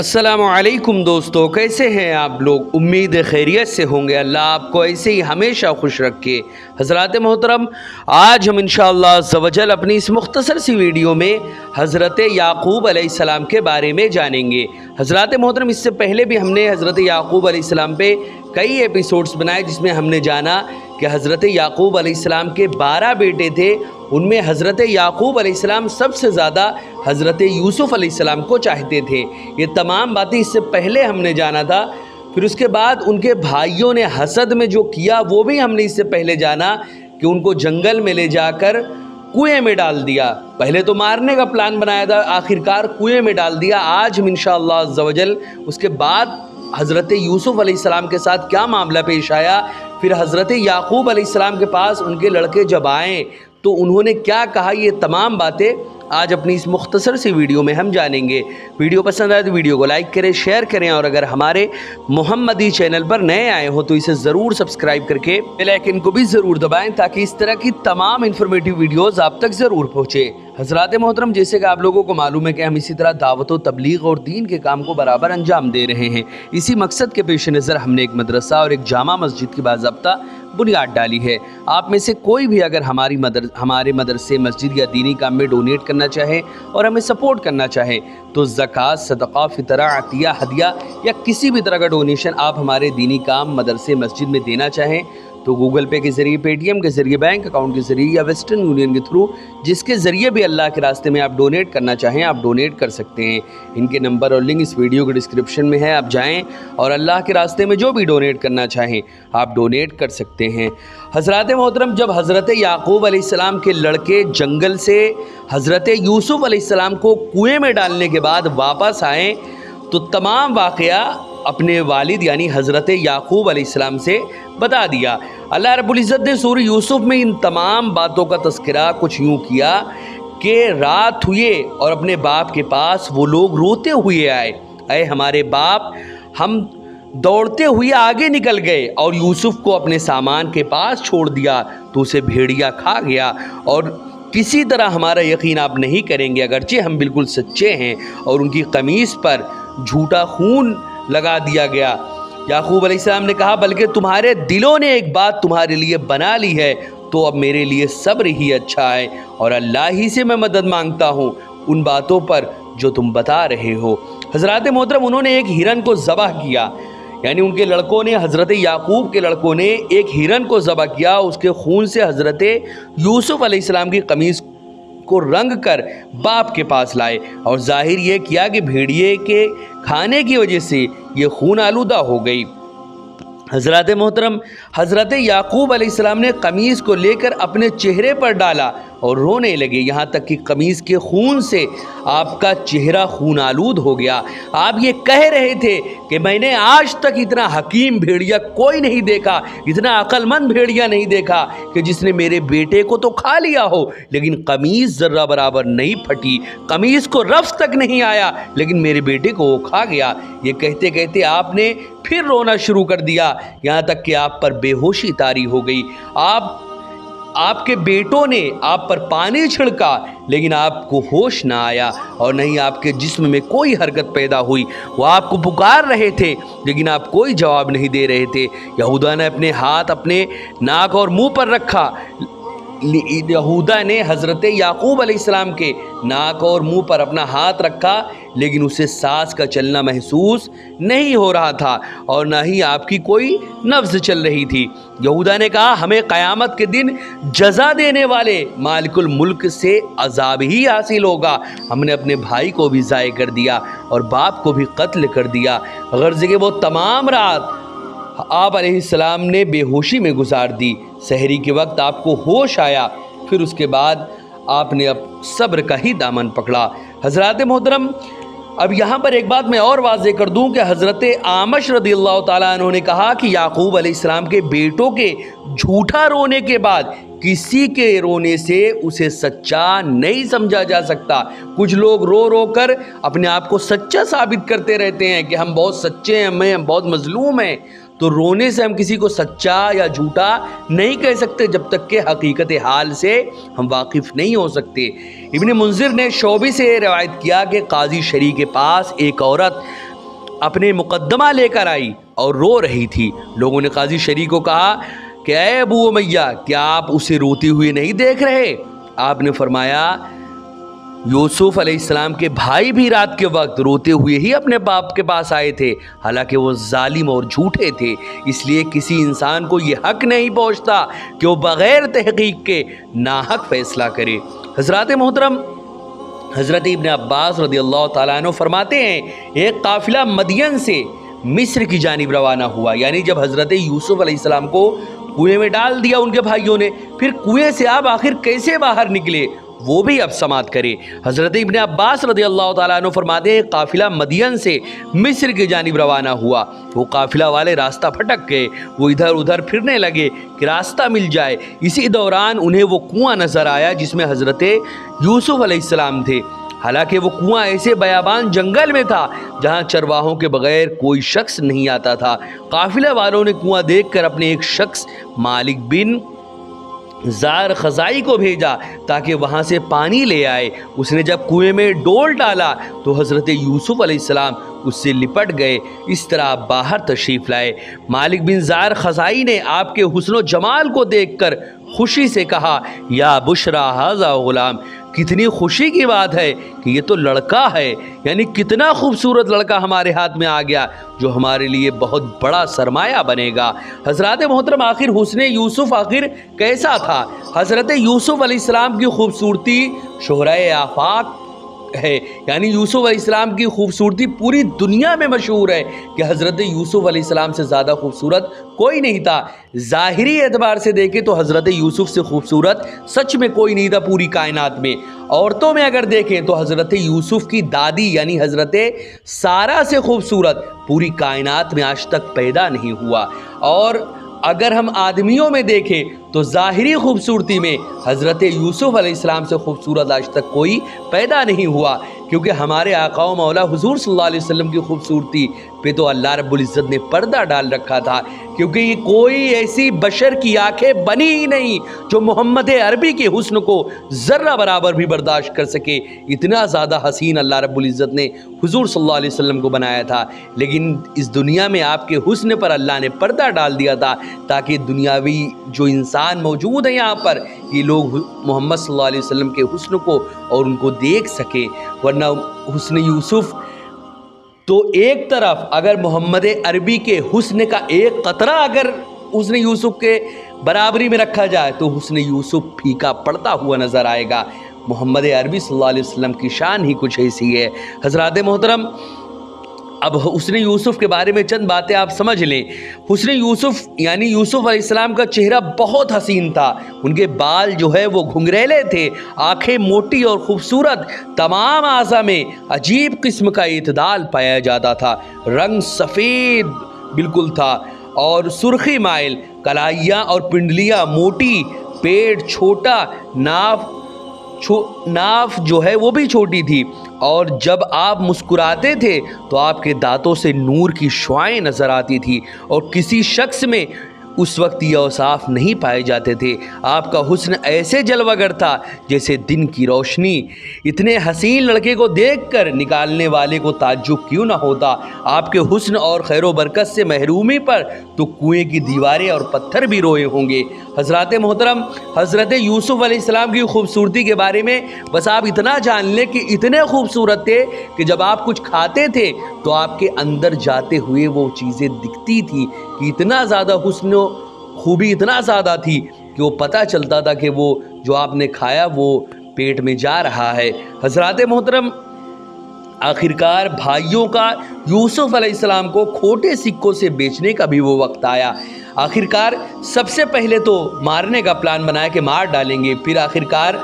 अस्सलामु अलैकुम दोस्तों, कैसे हैं आप लोग। उम्मीद है खैरियत से होंगे। अल्लाह आपको ऐसे ही हमेशा खुश रखे। हज़रात मोहतरम, आज हम इंशाअल्लाह अज़्ज़वजल अपनी इस मुख्तसर सी वीडियो में हज़रत याक़ूब अलैहिस्सलाम के बारे में जानेंगे। हज़रात मोहतरम, इससे पहले भी हमने हज़रत याक़ूब अलैहिस्सलाम पे कई एपिसोड्स बनाए जिसमें हमने जाना कि हज़रत याक़ूब अलैहिस्सलाम के 12 बेटे थे। उनमें हज़रत याक़ूब अलैहिस्सलाम सबसे ज़्यादा हज़रत यूसुफ़ अलैहिस्सलाम को चाहते थे। ये तमाम बातें इससे पहले हमने जाना था। फिर उसके बाद उनके भाइयों ने हसद में जो किया वो भी हमने इससे पहले जाना कि उनको जंगल में ले जाकर कुएं में डाल दिया। पहले तो मारने का प्लान बनाया था, आखिरकार कुएं में डाल दिया। आज हम इंशाअल्लाह अज़्ज़वजल उसके बाद हज़रत यूसुफ़ अलैहिस्सलाम के साथ क्या मामला पेश आया, फिर हज़रत याक़ूब अलैहिस्सलाम के पास उनके लड़के जब आए तो उन्होंने क्या कहा, ये तमाम बातें आज अपनी इस मुख्तसर सी वीडियो में हम जानेंगे। वीडियो पसंद आए तो वीडियो को लाइक करें, शेयर करें और अगर हमारे मोहम्मदी चैनल पर नए आए हो तो इसे ज़रूर सब्सक्राइब करके बेल आइकन को भी ज़रूर दबाएं ताकि इस तरह की तमाम इन्फॉर्मेटिव वीडियोस आप तक ज़रूर पहुँचे। हज़रात मोहतरम, जैसे कि आप लोगों को मालूम है कि हम इसी तरह दावत व तबलीग और दीन के काम को बराबर अंजाम दे रहे हैं। इसी मकसद के पेश नज़र हमने एक मदरसा और एक जामा मस्जिद की बाज़ाब्ता बुनियाद डाली है। आप में से कोई भी अगर हमारे मदरसे, मस्जिद या दीनी काम में डोनेट करना चाहे और हमें सपोर्ट करना चाहे तो ज़कात, सदक़ा, फ़ितरा, अतिया, हदिया या किसी भी तरह का डोनेशन आप हमारे दीनी काम, मदरसे, मस्जिद में देना चाहें तो गूगल पे के ज़रिए, पेटीएम के ज़रिए, बैंक अकाउंट के ज़रिए या वेस्टर्न यूनियन के थ्रू, जिसके ज़रिए भी अल्लाह के रास्ते में आप डोनेट करना चाहें आप डोनेट कर सकते हैं। इनके नंबर और लिंक इस वीडियो के डिस्क्रिप्शन में है, आप जाएं और अल्लाह के रास्ते में जो भी डोनेट करना चाहें आप डोनेट कर सकते हैं। हज़रात मोहतरम, जब हज़रत याक़ूब अलैहिस्सलाम के लड़के जंगल से हज़रत यूसुफ़ अलैहिस्सलाम को कुएँ में डालने के बाद वापस आए तो तमाम वाक़या अपने वालिद यानी हज़रत याक़ूब अलैहिस्सलाम से बता दिया। अल्लाह रब्बुल इज़्ज़त ने सूरह यूसुफ़ में इन तमाम बातों का तज़किरा कुछ यूँ किया कि रात हुए और अपने बाप के पास वो लोग रोते हुए आए, अरे हमारे बाप, हम दौड़ते हुए आगे निकल गए और यूसुफ़ को अपने सामान के पास छोड़ दिया तो उसे भेड़िया खा गया और किसी तरह हमारा यकीन आप नहीं करेंगे, अगरचे हम बिल्कुल सच्चे हैं। और उनकी कमीज़ पर झूठा खून लगा दिया गया। याक़ूब अलैहिस्सलाम ने कहा, बल्कि तुम्हारे दिलों ने एक बात तुम्हारे लिए बना ली है तो अब मेरे लिए सब्र ही अच्छा है और अल्लाह ही से मैं मदद मांगता हूँ उन बातों पर जो तुम बता रहे हो। हज़रात मोहतरम, उन्होंने एक हिरन को ज़बह किया, यानी उनके लड़कों ने, हज़रत याक़ूब के लड़कों ने एक हिरन को ज़बह किया। उसके खून से हज़रत यूसुफ़ अलैहिस्सलाम की कमीज़ को रंग कर बाप के पास लाए और जाहिर ये किया कि भेड़िए के खाने की वजह से ये खून आलूदा हो गई। हज़रत मोहतरम, हज़रत याक़ूब अलैहिस्सलाम ने कमीज़ को लेकर अपने चेहरे पर डाला और रोने लगे, यहाँ तक कि कमीज़ के खून से आपका चेहरा खून आलूद हो गया। आप ये कह रहे थे कि मैंने आज तक इतना हकीम भेड़िया कोई नहीं देखा, इतना अक्लमंद भेड़िया नहीं देखा कि जिसने मेरे बेटे को तो खा लिया हो लेकिन कमीज़ ज़र्रा बराबर नहीं फटी, कमीज़ को रफ़्स तक नहीं आया लेकिन मेरे बेटे को वो खा गया। ये कहते कहते आपने फिर रोना शुरू कर दिया, यहाँ तक कि आप पर बेहोशी तारी हो गई। आपके बेटों ने आप पर पानी छिड़का लेकिन आपको होश ना आया और नहीं आपके जिस्म में कोई हरकत पैदा हुई। वो आपको पुकार रहे थे लेकिन आप कोई जवाब नहीं दे रहे थे। यहूदा ने अपने हाथ अपने नाक और मुंह पर रखा। यहूदा ने हज़रत याक़ूब अलैहिस्सलाम के नाक और मुंह पर अपना हाथ रखा लेकिन उसे सांस का चलना महसूस नहीं हो रहा था और ना ही आपकी कोई नब्ज़ चल रही थी। यहूदा ने कहा, हमें क़यामत के दिन जज़ा देने वाले मालिकुल मुल्क से अज़ाब ही हासिल होगा। हमने अपने भाई को भी ज़ाय कर दिया और बाप को भी कत्ल कर दिया। गर्ज़ के वो तमाम रात आप अलैहिस्सलाम ने बेहोशी में गुजार दी। सहरी के वक्त आपको होश आया, फिर उसके बाद आपने अब सब्र का ही दामन पकड़ा। हज़रात मोहतरम, अब यहाँ पर एक बात मैं और वाज़ेह कर दूँ कि हज़रत आमश रज़ियल्लाहु ताला अन्हु ने कहा कि याक़ूब अलैहिस्सलाम के बेटों के झूठा रोने के बाद किसी के रोने से उसे सच्चा नहीं समझा जा सकता। कुछ लोग रो रो कर अपने आप को सच्चा साबित करते रहते हैं कि हम बहुत सच्चे हैं, हम बहुत मज़लूम हैं। तो रोने से हम किसी को सच्चा या झूठा नहीं कह सकते जब तक कि हकीकत हाल से हम वाकिफ़ नहीं हो सकते। इब्न मुंज़िर ने शोबी से रवायत किया कि काजी शरी के पास एक औरत अपने मुकद्दमा लेकर आई और रो रही थी। लोगों ने काजी शरीक को कहा कि ऐ अबू उमैया, क्या आप उसे रोती हुई नहीं देख रहे? आपने फरमाया, यूसुफ अलैहिस्सलाम के भाई भी रात के वक्त रोते हुए ही अपने बाप के पास आए थे, हालांकि वो जालिम और झूठे थे। इसलिए किसी इंसान को ये हक नहीं पहुंचता कि वो बग़ैर तहक़ीक़ के नाहक फ़ैसला करे। हज़रात मोहतरम, हज़रत इब्न अब्बास रज़ियल्लाहु ताला अन्हु फरमाते हैं, एक काफ़िला मदियन से मिस्र की जानिब रवाना हुआ। यानी जब हज़रत यूसुफ अलैहिस्सलाम को कुएं में डाल दिया उनके भाइयों ने, फिर कुएं से आप आखिर कैसे बाहर निकले, वो भी अब समात करें। हज़रत इब्न अब्बास रज़ियल्लाहु ताला अन्हु फरमाते हैं, काफ़िला मदियन से मिस्र की जानिब रवाना हुआ। वो काफ़िला वाले रास्ता भटक गए, वो इधर उधर फिरने लगे कि रास्ता मिल जाए। इसी दौरान उन्हें वो कुआं नज़र आया जिसमें हज़रत यूसुफ अलैहिस्सलाम थे। हालांकि वो कुआं ऐसे बयाबान जंगल में था जहां चरवाहों के बगैर कोई शख्स नहीं आता था। काफ़िला वालों ने कुआं देखकर अपने एक शख्स मालिक बिन ज़ार ख़ज़ाई को भेजा ताकि वहाँ से पानी ले आए। उसने जब कुएं में डोल डाला तो हज़रत यूसुफ अलैहिस्सलाम उससे लिपट गए। इस तरह आप बाहर तशरीफ़ लाए। मालिक बिन ज़ार ख़ज़ाई ने आपके हुस्न जमाल को देखकर खुशी से कहा, या बुशरा हाज़ा ग़ुलाम, कितनी खुशी की बात है कि ये तो लड़का है, यानी कितना खूबसूरत लड़का हमारे हाथ में आ गया जो हमारे लिए बहुत बड़ा सरमाया बनेगा। हज़रात मोहतरम, आखिर हुस्न यूसुफ आखिर कैसा था? हज़रत यूसुफ अलैहिस्सलाम की खूबसूरती शोहराए आफाक है, यानी यूसुफ अलैहिस्सलाम की खूबसूरती पूरी दुनिया में मशहूर है कि हज़रत यूसुफ अलैहिस्सलाम से ज़्यादा खूबसूरत कोई नहीं था। ज़ाहिरी एतबार से देखें तो हज़रत यूसुफ से खूबसूरत सच में कोई नहीं था पूरी कायनात में। औरतों में अगर देखें तो हज़रत यूसुफ की दादी यानी हज़रत सारा से खूबसूरत पूरी कायनात में आज तक पैदा नहीं हुआ। और अगर हम आदमियों में देखें तो ज़ाहिरी खूबसूरती में हज़रत यूसुफ अलैहिस्सलाम से खूबसूरत आज तक कोई पैदा नहीं हुआ, क्योंकि हमारे आका व मौला हुज़ूर सल्लल्लाहु अलैहि वसल्लम की खूबसूरती पे तो अल्लाह रब्बुल इज़्ज़त ने पर्दा डाल रखा था, क्योंकि ये कोई ऐसी बशर की आंखें बनी ही नहीं जो मोहम्मद अरबी के हुस्न को ज़र्रा बराबर भी बर्दाश्त कर सके। इतना ज़्यादा हसीन अल्लाह रब्बुल इज़्ज़त ने हुज़ूर सल्लल्लाहु अलैहि वसल्लम को बनाया था। लेकिन इस दुनिया में आपके हुस्न पर अल्लाह ने पर्दा डाल दिया था ताकि दुनियावी जो इंसान मौजूद हैं यहाँ पर, ये लोग मोहम्मद सल्लल्लाहु अलैहि वसल्लम के हुस्न को और उनको देख सके। वरना हुस्न यूसुफ तो एक तरफ, अगर मोहम्मद अरबी के हुस्न का एक कतरा अगर हुस्न यूसुफ के बराबरी में रखा जाए तो हुस्न यूसुफ फीका पड़ता हुआ नज़र आएगा। मोहम्मद अरबी सल्लल्लाहु अलैहि वसल्लम की शान ही कुछ ऐसी है। हज़रात मोहतरम, अब हुस्न यूसुफ के बारे में चंद बातें आप समझ लें। हुस्न यूसुफ यानी यूसुफ अलैहिस्सलाम का चेहरा बहुत हसीन था। उनके बाल जो है वो घुंघरेले थे, आंखें मोटी और खूबसूरत, तमाम आज़ा में अजीब किस्म का इत्दाल पाया जाता था। रंग सफ़ेद बिल्कुल था और सुर्खी माइल, कलाइयाँ और पिंडलियाँ मोटी, पेट छोटा, नाफ जो है वो भी छोटी थी, और जब आप मुस्कुराते थे तो आपके दांतों से नूर की शुआएं नज़र आती थी और किसी शख्स में उस वक्त ये औसाफ नहीं पाए जाते थे। आपका हुस्न ऐसे जलवागर था जैसे दिन की रोशनी। इतने हसीन लड़के को देखकर निकालने वाले को ताज्जुब क्यों ना होता। आपके हुस्न और खैरो बरकत से महरूमी पर तो कुएं की दीवारें और पत्थर भी रोए होंगे। हज़रात मोहतरम, हज़रत यूसुफ अलैहिस्सलाम की खूबसूरती के बारे में बस आप इतना जान लें कि इतने खूबसूरत थे कि जब आप कुछ खाते थे तो आपके अंदर जाते हुए वो चीज़ें दिखती थी कि इतना ज़्यादा हुस्न खूबी इतना ज़्यादा थी कि वो पता चलता था कि वो जो आपने खाया वो पेट में जा रहा है। हज़रात मोहतरम, आखिरकार भाइयों का यूसुफ अलैहिस्सलाम को खोटे सिक्कों से बेचने का भी वो वक्त आया। आखिरकार सबसे पहले तो मारने का प्लान बनाया कि मार डालेंगे, फिर आखिरकार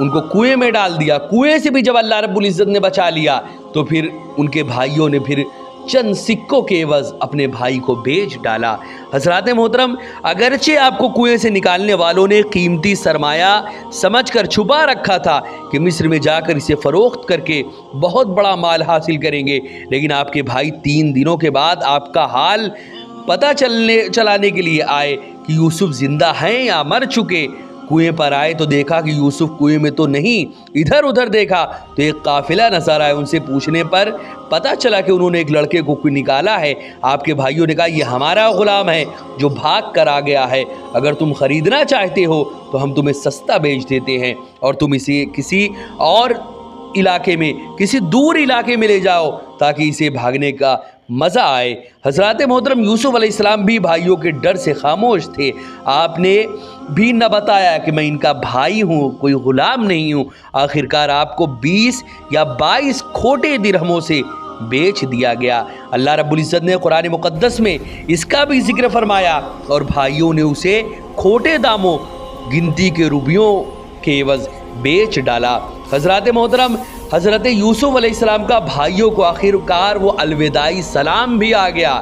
उनको कुएं में डाल दिया। कुएं से भी जब अल्लाह रब्बुल इज़्ज़त ने बचा लिया तो फिर उनके भाइयों ने फिर चंद सिक्कों के एवज़ अपने भाई को बेच डाला। हज़रात मोहतरम, अगरचे आपको कुएं से निकालने वालों ने कीमती सरमाया समझकर छुपा रखा था कि मिस्र में जाकर इसे फ़रोख्त करके बहुत बड़ा माल हासिल करेंगे, लेकिन आपके भाई 3 दिनों के बाद आपका हाल पता चलाने के लिए आए कि यूसुफ ज़िंदा हैं या मर चुके। कुएं पर आए तो देखा कि यूसुफ कुएं में तो नहीं, इधर उधर देखा तो एक काफिला नजर आया। उनसे पूछने पर पता चला कि उन्होंने एक लड़के को निकाला है। आपके भाइयों ने कहा ये हमारा गुलाम है जो भाग कर आ गया है, अगर तुम खरीदना चाहते हो तो हम तुम्हें सस्ता बेच देते हैं और तुम इसे किसी और इलाके में, किसी दूर इलाके में ले जाओ ताकि इसे भागने का मज़ा आए। हज़रत मोहतरम यूसुफ अलैहिस्सलाम भी भाइयों के डर से खामोश थे। आपने भी न बताया कि मैं इनका भाई हूँ, कोई ग़ुलाम नहीं हूँ। आखिरकार आपको 20 या 22 खोटे दिरहमों से बेच दिया गया। अल्लाह रब्बुल इज़्ज़त ने कुरान मुक़द्दस में इसका भी ज़िक्र फरमाया और भाइयों ने उसे खोटे दामों, गिनती के रुपयों के एवज़ बेच डाला। हज़रत मोहतरम हज़रत यूसुफ अलैहिस्सलाम का भाइयों को आखिरकार वो अलविदाई सलाम भी आ गया।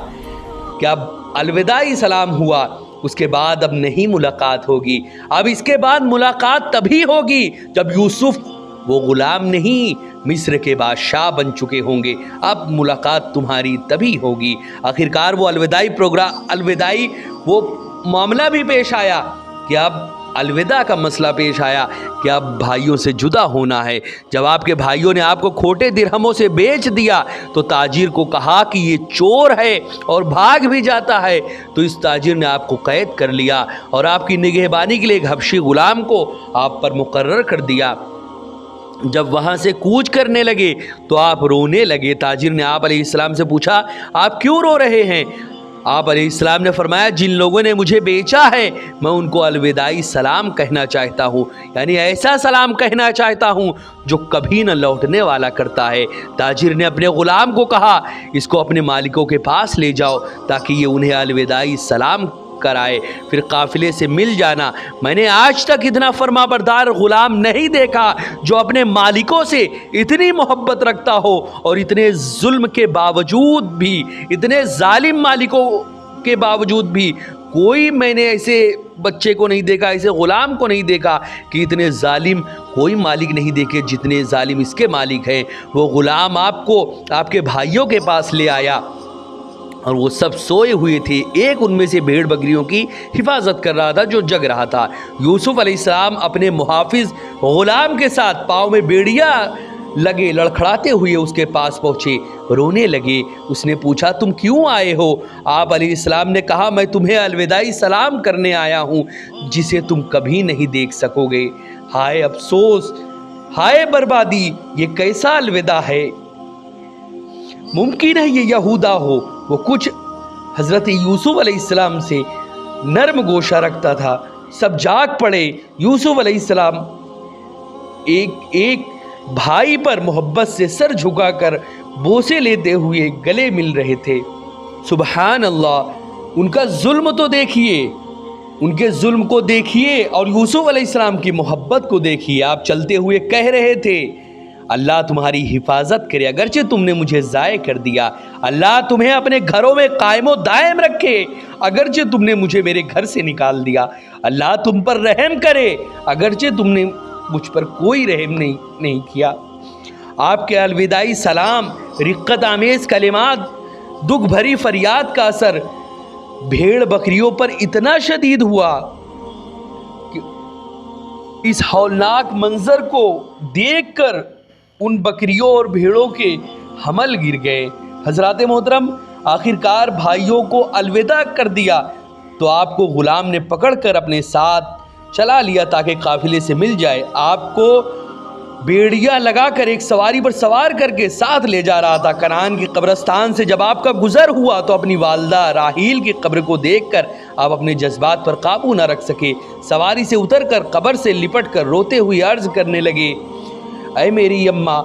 क्या अलविदाई सलाम हुआ, उसके बाद अब नहीं मुलाकात होगी। अब इसके बाद मुलाकात तभी होगी जब यूसुफ वो ग़ुलाम नहीं मिस्र के बादशाह बन चुके होंगे। अब मुलाकात तुम्हारी तभी होगी। आखिरकार वो अलविदाई वो मामला भी पेश आया कि अब अलविदा का मसला पेश आया कि अब भाइयों से जुदा होना है। जब आपके भाइयों ने आपको खोटे दिरहमों से बेच दिया तो ताजिर को कहा कि ये चोर है और भाग भी जाता है, तो इस ताजिर ने आपको कैद कर लिया और आपकी निगहबानी के लिए एक हबशी गुलाम को आप पर मुकर्रर कर दिया। जब वहाँ से कूच करने लगे तो आप रोने लगे। ताजिर ने आप अलैहिस्सलाम से पूछा आप क्यों रो रहे हैं? आप अलैहिस्सलाम ने फरमाया जिन लोगों ने मुझे बेचा है मैं उनको अलविदाई सलाम कहना चाहता हूँ, यानी ऐसा सलाम कहना चाहता हूँ जो कभी न लौटने वाला करता है। ताजिर ने अपने ग़ुलाम को कहा इसको अपने मालिकों के पास ले जाओ ताकि ये उन्हें अलविदाई सलाम कराए, फिर काफिले से मिल जाना। मैंने आज तक इतना फरमाबरदार ग़ुलाम नहीं देखा जो अपने मालिकों से इतनी मोहब्बत रखता हो और इतने जुल्म के बावजूद भी, इतने जालिम मालिकों के बावजूद भी कोई मैंने ऐसे बच्चे को नहीं देखा, ऐसे ग़ुलाम को नहीं देखा कि इतने जालिम कोई मालिक नहीं देखे जितने जालिम इसके मालिक हैं। वो ग़ुलाम आपको आपके भाइयों के पास ले आया और वो सब सोए हुए थे। एक उनमें से भेड़ बकरियों की हिफाजत कर रहा था जो जग रहा था। यूसुफ अलैहिस्सलाम अपने मुहाफिज ग़ुलाम के साथ पाँव में बेड़ियाँ लगे लड़खड़ाते हुए उसके पास पहुँचे, रोने लगे। उसने पूछा तुम क्यों आए हो? आप अलैहिस्सलाम ने कहा मैं तुम्हें अलविदाई सलाम करने आया हूँ जिसे तुम कभी नहीं देख सकोगे। हाय अफसोस, हाय बर्बादी, ये कैसा अलविदा है? मुमकिन है ये यहूदा हो। वो कुछ हज़रत यूसुफ अलैहिस्सलाम से नरम गोशा रखता था। सब जाग पड़े। यूसुफ अलैहिस्सलाम एक भाई पर मोहब्बत से सर झुकाकर बोसे लेते हुए गले मिल रहे थे। सुबहान अल्लाह, उनका जुल्म तो देखिए, उनके जुल्म को देखिए और यूसुफ अलैहिस्सलाम की मोहब्बत को देखिए। आप चलते हुए कह रहे थे अल्लाह तुम्हारी हिफाजत करे, अगरचे तुमने मुझे ज़ाय कर दिया। अल्लाह तुम्हें अपने घरों में कायमो दायम रखे, अगरचे तुमने मुझे मेरे घर से निकाल दिया। अल्लाह तुम पर रहम करे, अगरचे तुमने मुझ पर कोई रहम नहीं किया। आपके अलविदाई सलाम, रिक्कत आमेज़ कलिमात, दुख भरी फरियाद का असर भेड़ बकरियों पर इतना शदीद हुआ कि इस हौलनाक मंजर को देखकर उन बकरियों और भेड़ों के हमल गिर गए। हज़रत मोहतरम आखिरकार भाइयों को अलविदा कर दिया तो आपको ग़ुलाम ने पकड़कर अपने साथ चला लिया ताकि काफिले से मिल जाए। आपको बेड़ियाँ लगाकर एक सवारी पर सवार करके साथ ले जा रहा था। कनान की कब्रस्तान से जब आपका गुज़र हुआ तो अपनी वालदा राहील की कब्र को देखकर आप अपने जज्बात पर काबू न रख सके। सवारी से उतरकर कब्र से लिपट कर रोते हुए अर्ज़ करने लगे, ऐ मेरी अम्मा,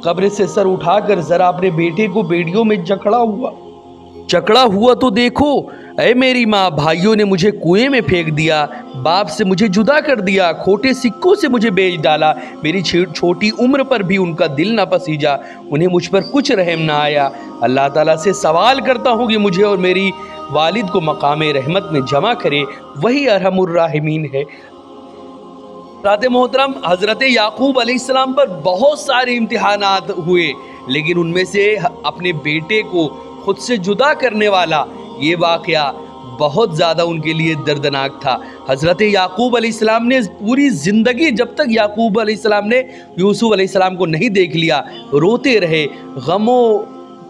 कब्र से सर उठाकर ज़रा अपने बेटे को बेड़ियों में जकड़ा हुआ तो देखो। ऐ मेरी माँ, भाइयों ने मुझे कुएं में फेंक दिया, बाप से मुझे जुदा कर दिया, खोटे सिक्कों से मुझे बेच डाला। मेरी छोटी उम्र पर भी उनका दिल न पसीजा, उन्हें मुझ पर कुछ रहम ना आया। अल्लाह ताला से सवाल करता हूँ कि मुझे और मेरी वालिद को मकाम रहमत में जमा करे, वही अरहमुर राहिमीन है। हज़रत मोहतरम हज़रत याकूब अलैहिस्सलाम पर बहुत सारे इम्तिहानात हुए, लेकिन उनमें से अपने बेटे को खुद से जुदा करने वाला ये वाक़या بہت زیادہ ان کے لیے دردناک تھا۔ حضرت یعقوب علیہ السلام نے پوری زندگی، جب تک یعقوب علیہ السلام نے یوسف علیہ السلام کو نہیں دیکھ لیا، روتے رہے، غموں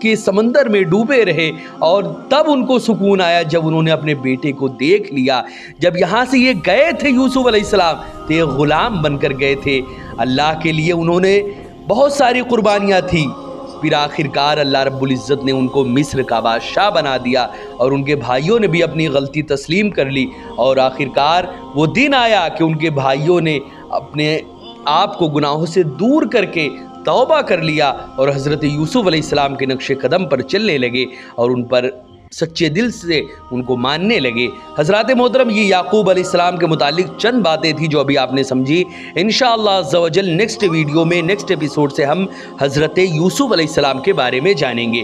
کے سمندر میں ڈوبے رہے، اور تب ان کو سکون آیا جب انہوں نے اپنے بیٹے کو دیکھ لیا۔ جب یہاں سے یہ گئے تھے یوسف علیہ السلام تو یہ غلام بن کر گئے تھے، اللہ کے لیے انہوں نے بہت ساری قربانیاں تھیں، پھر آخرکار اللہ رب العزت نے ان کو مصر کا بادشاہ بنا دیا، اور ان کے بھائیوں نے بھی اپنی غلطی تسلیم کر لی، اور آخرکار وہ دن آیا کہ ان کے بھائیوں نے اپنے آپ کو گناہوں سے دور کر کے توبہ کر لیا، اور حضرت یوسف علیہ السلام کے نقش قدم پر چلنے لگے اور ان پر سچے دل سے ان کو ماننے لگے۔ حضرات محترم، یہ یعقوب علیہ السلام کے متعلق چند باتیں تھیں جو ابھی آپ نے سمجھی۔ انشاءاللہ عز و جل نیکسٹ ویڈیو میں، نیکسٹ ایپیسوڈ سے ہم حضرت یوسف علیہ السلام کے بارے میں جانیں گے۔